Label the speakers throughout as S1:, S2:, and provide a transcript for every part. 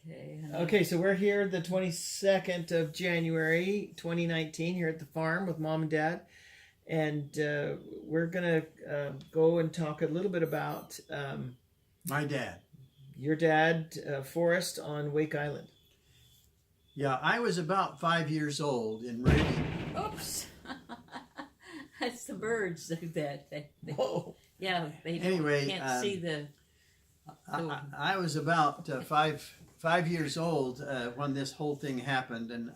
S1: Okay.
S2: Okay, so we're here the 22nd of January 2019 here at the farm with Mom and Dad. And we're going to go and talk a little bit about
S3: My dad.
S2: your dad, Forrest, on Wake Island.
S3: Yeah, I was about 5 years old in Reading.
S1: Oops. That's the birds that.
S2: Whoa.
S1: Yeah, they
S3: Anyway,
S1: can't see the.
S3: I was about five years old when this whole thing happened, and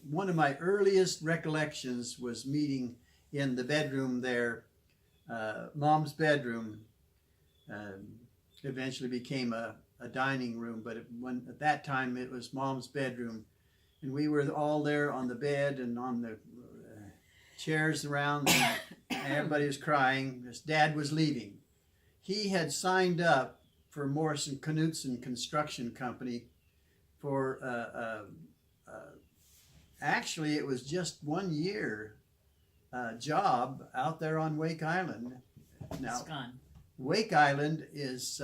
S3: one of my earliest recollections was meeting in the bedroom there, Mom's bedroom. Eventually became a dining room, but at that time it was Mom's bedroom, and we were all there on the bed and on the chairs around, and everybody was crying. His dad was leaving. He had signed up for Morrison Knudsen Construction Company for actually it was just 1 year job out there on Wake Island. Now,
S1: It's gone.
S3: Wake Island is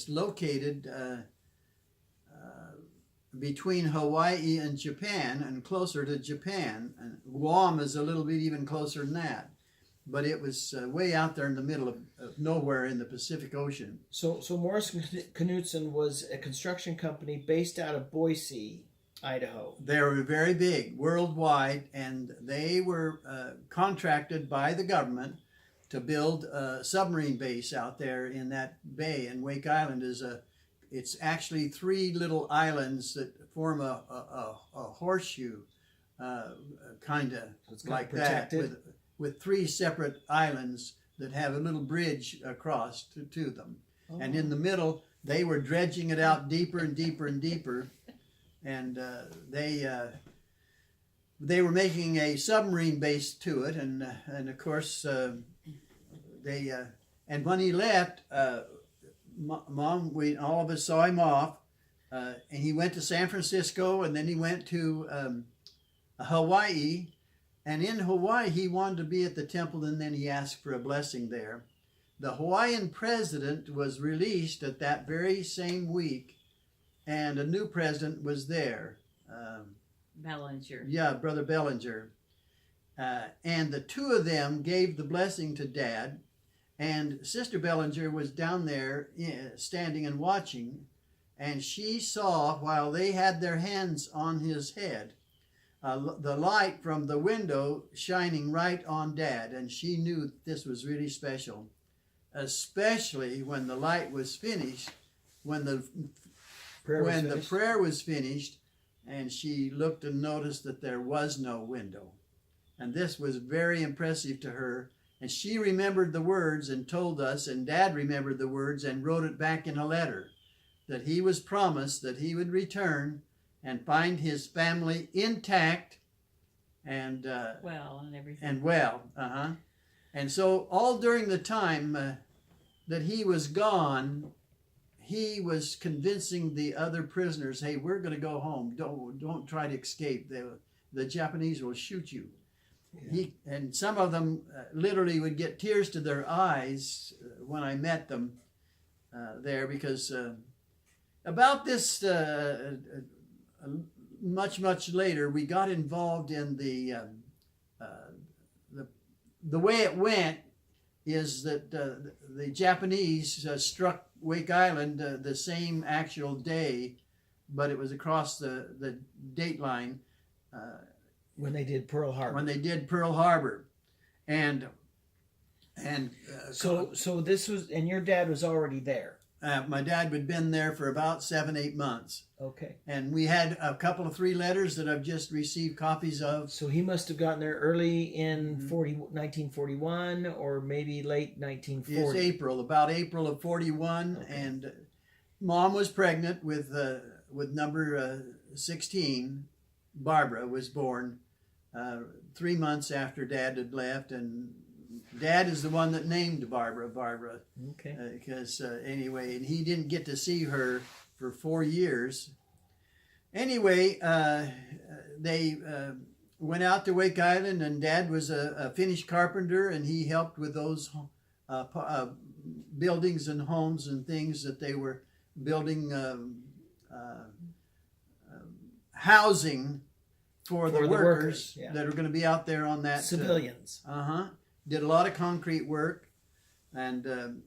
S3: located between Hawaii and Japan, and closer to Japan. And Guam is a little bit even closer than that. But it was way out there in the middle of nowhere in the Pacific Ocean.
S2: So Morrison Knudsen was a construction company based out of Boise, Idaho.
S3: They were very big worldwide, and they were contracted by the government to build a submarine base out there in that bay. And Wake Island it's actually three little islands that form a horseshoe, kind of like that, with three separate islands that have a little bridge across to them. Oh. And in the middle, they were dredging it out deeper and deeper and deeper. And they were making a submarine base to it. And of course, and when he left, Mom, all of us saw him off. And he went to San Francisco, and then he went to Hawaii. And in Hawaii, he wanted to be at the temple, and then he asked for a blessing there. The Hawaiian president was released at that very same week, and a new president was there.
S1: Bellinger.
S3: Yeah, Brother Bellinger. And the two of them gave the blessing to Dad, and Sister Bellinger was down there standing and watching, and she saw, while they had their hands on his head, the light from the window shining right on Dad, and she knew this was really special, especially when the light was finished, when the prayer was finished, and she looked and noticed that there was no window. And this was very impressive to her, and she remembered the words and told us, and Dad remembered the words and wrote it back in a letter, that he was promised that he would return and find his family intact and
S1: well and everything.
S3: And well, And so all during the time that he was gone, he was convincing the other prisoners, "Hey, we're going to go home. Don't try to escape. The Japanese will shoot you." Yeah. And some of them literally would get tears to their eyes when I met them there, because about this. Much later, we got involved in the way it went is that the Japanese struck Wake Island the same actual day, but it was across the date line
S2: when they did Pearl
S3: Harbor. And
S2: so this was, and your dad was already there.
S3: My dad had been there for about 7-8 months.
S2: Okay.
S3: And we had a couple of 3 letters that I've just received copies of.
S2: So he must have gotten there early in 1941 or maybe late 1940.
S3: It's about April of 41. Okay. And Mom was pregnant with number 16. Barbara was born 3 months after Dad had left, and Dad is the one that named Barbara.
S2: Okay.
S3: Because anyway, and he didn't get to see her for 4 years. Anyway, they went out to Wake Island, and Dad was a finished carpenter, and he helped with those buildings and homes and things that they were building housing for the workers
S2: yeah.
S3: that are going to be out there on that.
S2: Civilians.
S3: Did a lot of concrete work. And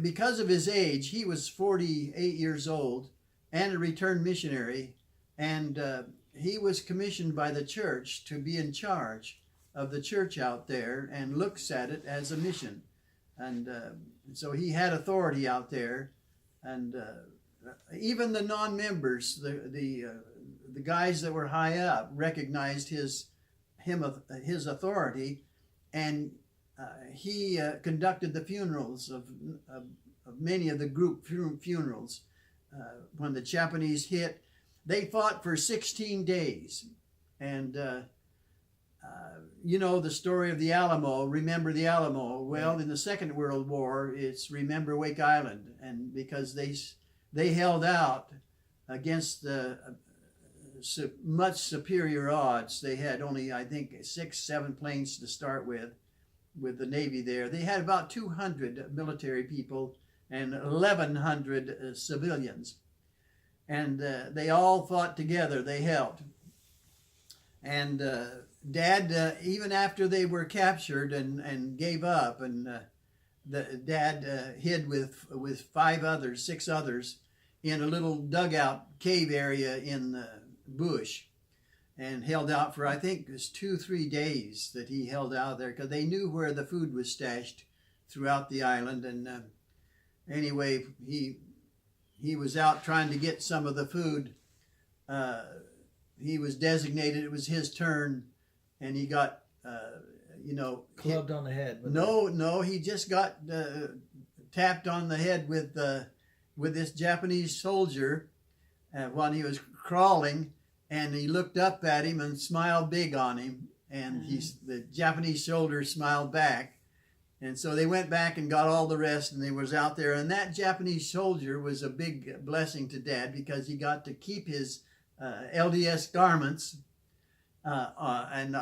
S3: because of his age, he was 48 years old and a returned missionary. And he was commissioned by the church to be in charge of the church out there and looks at it as a mission. And so he had authority out there. And even the non-members, the guys that were high up, recognized his authority, and he conducted the funerals of many of the group funerals. When the Japanese hit, they fought for 16 days. And you know the story of the Alamo, remember the Alamo. Well, in the Second World War, it's remember Wake Island. And because they held out against the much superior odds. They had only, I think, 6-7 planes to start with the Navy there. They had about 200 military people and 1,100 civilians. And they all fought together. They helped. And Dad, even after they were captured and gave up, and Dad hid with 6 others in a little dugout cave area in the bush, and held out for, I think it was 2-3 days that he held out there, because they knew where the food was stashed throughout the island. And anyway, he was out trying to get some of the food. He was designated, it was his turn, and he got
S2: clubbed on the head.
S3: No, he just got tapped on the head with this Japanese soldier while he was crawling, and he looked up at him and smiled big on him, and the Japanese soldier smiled back. And so they went back and got all the rest, and they was out there. And that Japanese soldier was a big blessing to Dad, because he got to keep his LDS garments and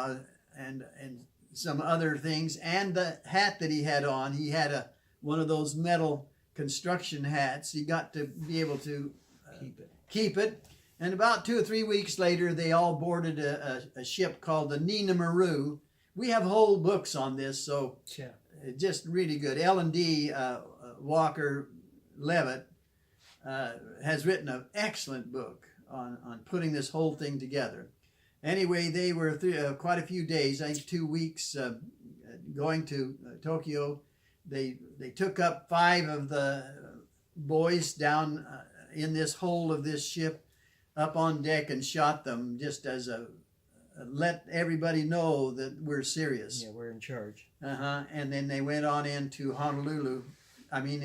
S3: some other things, and the hat that he had on. He had one of those metal construction hats. He got to be able to keep it. And about 2 or 3 weeks later, they all boarded a ship called the Nina Maru. We have whole books on this, so just really good. L&D Walker Levitt has written an excellent book on putting this whole thing together. Anyway, they were quite a few days, I think 2 weeks, going to Tokyo. They took up 5 of the boys down in this hold of this ship up on deck and shot them, just as let everybody know that we're serious.
S2: Yeah, we're in charge.
S3: And then they went on into Honolulu. I mean,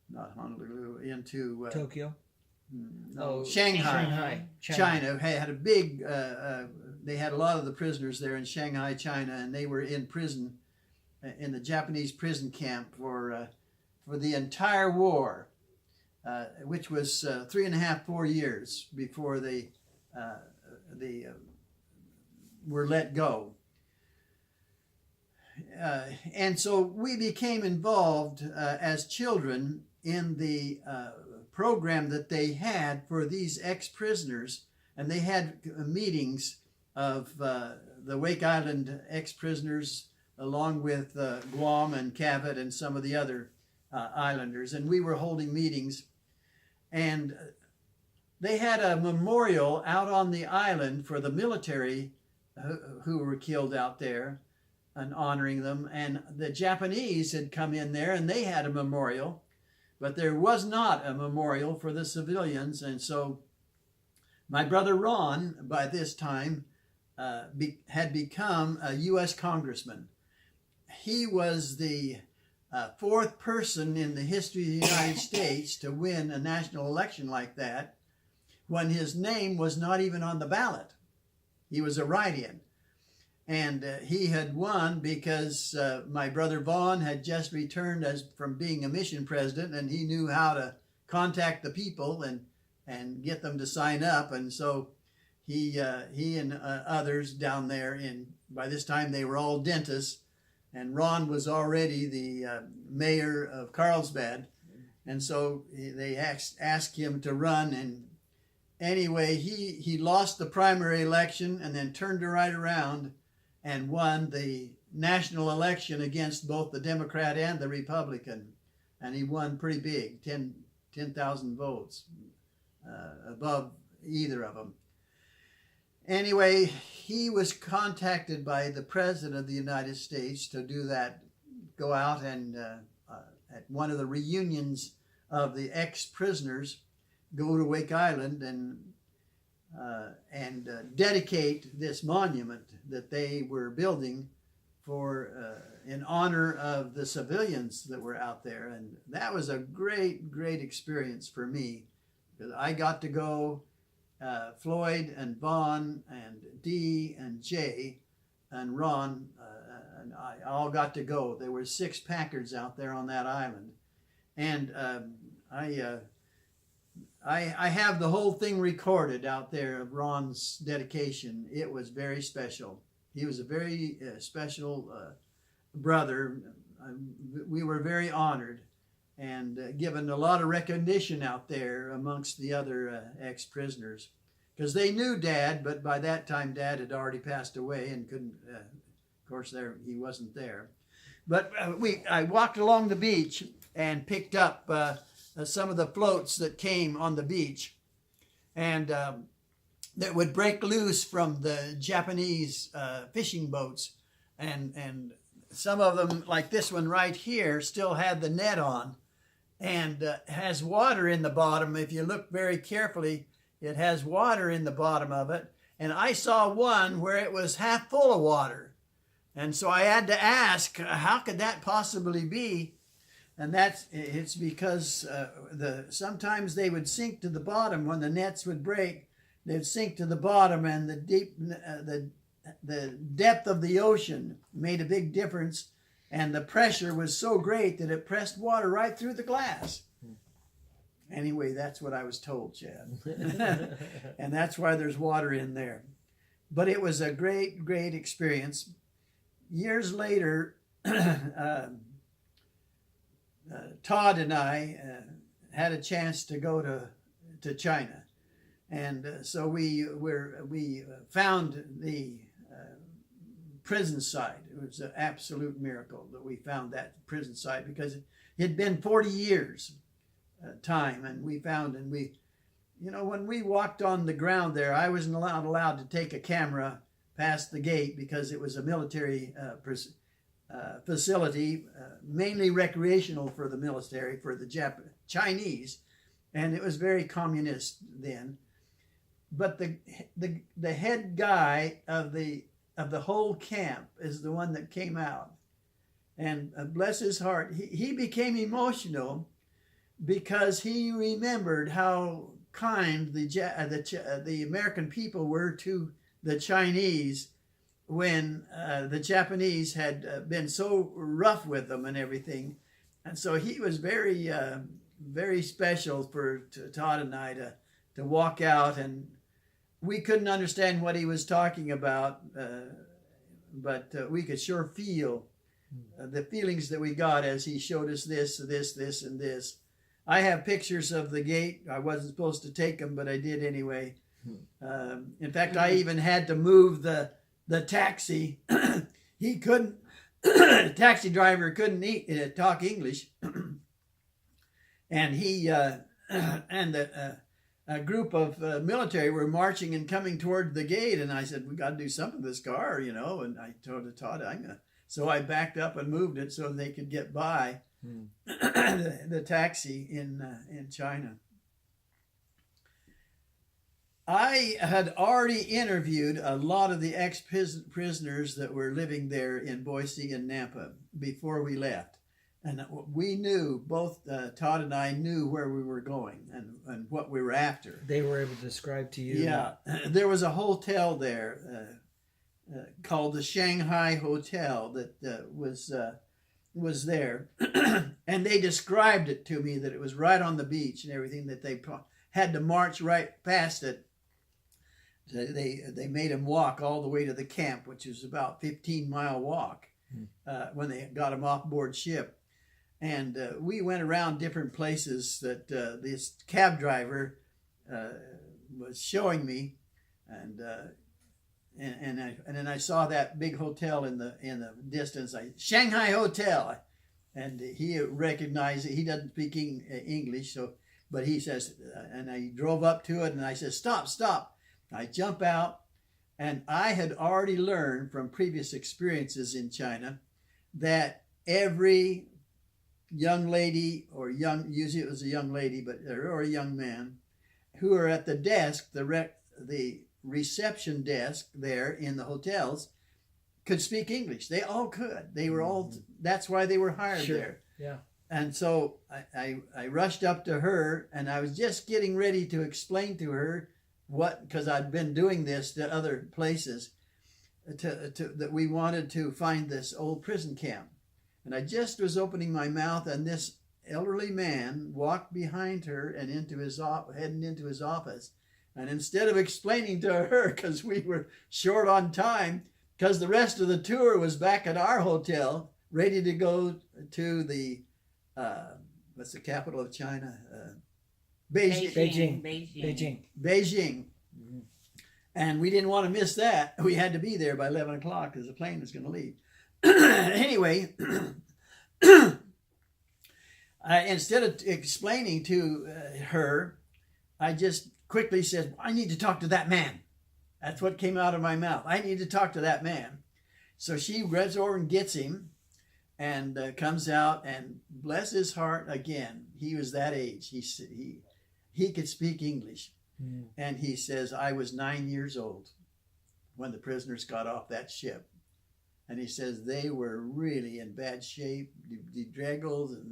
S3: not Honolulu, into
S2: Tokyo.
S3: Shanghai. China had a big. They had a lot of the prisoners there in Shanghai, China, and they were in prison, in the Japanese prison camp for the entire war, which was 3.5-4 years before they were let go. And so we became involved as children in the program that they had for these ex-prisoners, and they had meetings of the Wake Island ex-prisoners along with Guam and Cavite and some of the other islanders, and we were holding meetings, and they had a memorial out on the island for the military who were killed out there, and honoring them. And the Japanese had come in there, and they had a memorial, but there was not a memorial for the civilians. And so my brother Ron, by this time, had become a U.S. congressman. He was the 4th person in the history of the United States to win a national election like that, when his name was not even on the ballot. He was a write-in. And he had won because my brother Vaughn had just returned from being a mission president, and he knew how to contact the people and get them to sign up. And so he and others down there, by this time they were all dentists, and Ron was already the mayor of Carlsbad. And so they asked him to run, anyway, he lost the primary election and then turned right around and won the national election against both the Democrat and the Republican. And he won pretty big, 10,000 votes, above either of them. Anyway, he was contacted by the President of the United States to do that, go out and at one of the reunions of the ex-prisoners, go to Wake Island and dedicate this monument that they were building for in honor of the civilians that were out there. And that was a great, great experience for me, because I got to go, Floyd and Vaughn and Dee and Jay and Ron and I all got to go. There were 6 Packards out there on that island. And I have the whole thing recorded out there of Ron's dedication. It was very special. He was a very special brother. We were very honored and given a lot of recognition out there amongst the other ex-prisoners, because they knew Dad, but by that time Dad had already passed away and couldn't, of course, he wasn't there. But I walked along the beach and picked up some of the floats that came on the beach, and that would break loose from the Japanese fishing boats, and some of them, like this one right here, still had the net on, and has water in the bottom. If you look very carefully, it has water in the bottom of it. And I saw one where it was half full of water, and so I had to ask, how could that possibly be? And it's because sometimes they would sink to the bottom when the nets would break. They'd sink to the bottom, and the depth of the ocean made a big difference, and the pressure was so great that it pressed water right through the glass. Anyway, that's what I was told, Chad. And that's why there's water in there. But it was a great, great experience. Years later, Todd and I had a chance to go to China, and so we found the prison site. It was an absolute miracle that we found that prison site, because it had been 40 years time, and we found, and when we walked on the ground there, I wasn't allowed to take a camera past the gate, because it was a military facility, mainly recreational for the military, for the Chinese, and it was very communist then. But the head guy of the whole camp is the one that came out, and bless his heart, he became emotional, because he remembered how kind the American people were to the Chinese when the Japanese had been so rough with them and everything. And so he was very, very special for Todd and I to walk out, and we couldn't understand what he was talking about, but we could sure feel the feelings that we got as he showed us this, and this. I have pictures of the gate. I wasn't supposed to take them, but I did anyway. In fact, I even had to move the taxi. He couldn't, the taxi driver couldn't talk English. And he and a group of military were marching and coming toward the gate. And I said, we got to do something with this car, And I told Todd, so I backed up and moved it so they could get by the taxi in China. I had already interviewed a lot of the ex-prisoners that were living there in Boise and Nampa before we left. And we knew, both Todd and I knew where we were going and what we were after.
S2: They were able to describe to you.
S3: Yeah. There was a hotel there called the Shanghai Hotel that was there. And they described it to me, that it was right on the beach and everything, that they had to march right past it. They made him walk all the way to the camp, which was about 15-mile walk when they got him off board ship. And we went around different places that this cab driver was showing me, and then I saw that big hotel in the distance. Shanghai Hotel, and he recognized it. He doesn't speak English, so but he says, and I drove up to it, and I said, stop, stop. I jump out, and I had already learned from previous experiences in China that every young lady usually it was a young lady, or a young man, who are at the desk, the reception desk there in the hotels, could speak English. They all could. They were all. That's why they were hired there.
S2: Yeah.
S3: And so I rushed up to her, and I was just getting ready to explain to her because I'd been doing this to other places, that we wanted to find this old prison camp. And I just was opening my mouth, and this elderly man walked behind her and heading into his office. And instead of explaining to her, because we were short on time, because the rest of the tour was back at our hotel, ready to go to the, what's the capital of China?
S2: Beijing.
S3: Mm-hmm. And we didn't want to miss that. We had to be there by 11 o'clock because the plane was going to leave. Anyway, instead of explaining to her, I just quickly said, I need to talk to that man. That's what came out of my mouth. I need to talk to that man. So she runs over and gets him, and comes out, and bless his heart, again, he was that age. He could speak English. Mm. And he says, I was 9 years old when the prisoners got off that ship. And he says they were really in bad shape, bedraggled, and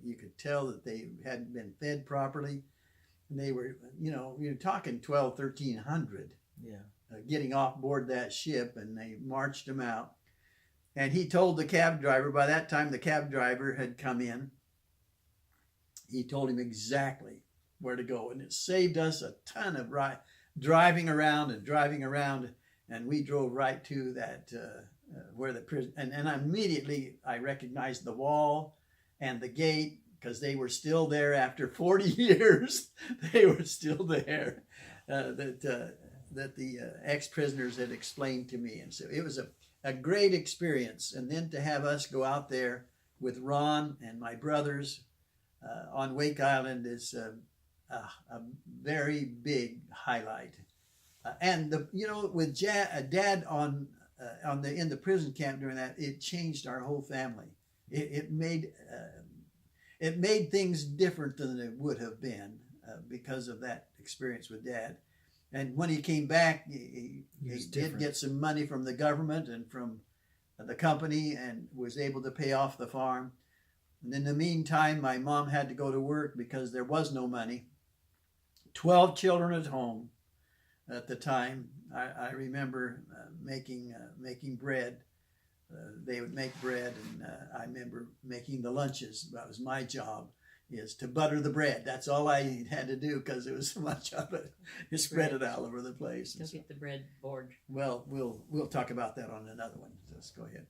S3: you could tell that they hadn't been fed properly. And they were, you're talking 1,300 getting off board that ship, and they marched them out. And he told the cab driver, by that time the cab driver had come in, he told him exactly where to go. And it saved us a ton of driving around, and we drove right to that, where the prison, and immediately I recognized the wall and the gate, because they were still there after 40 years. They were still there, that the ex-prisoners had explained to me. And so it was a great experience. And then to have us go out there with Ron and my brothers on Wake Island is a very big highlight. And with Dad in the prison camp during that, it changed our whole family. It made things different than it would have been because of that experience with Dad. And when he came back, he did get some money from the government and from the company, and was able to pay off the farm. And in the meantime, my mom had to go to work because there was no money. 12 children at home at the time. I remember making bread. They would make bread, and I remember making the lunches. That was my job, is to butter the bread. That's all I had to do because there was so much of it. You spread it all over the place.
S1: Don't get the bread board.
S3: Well, we'll talk about that on another one. Let's go ahead.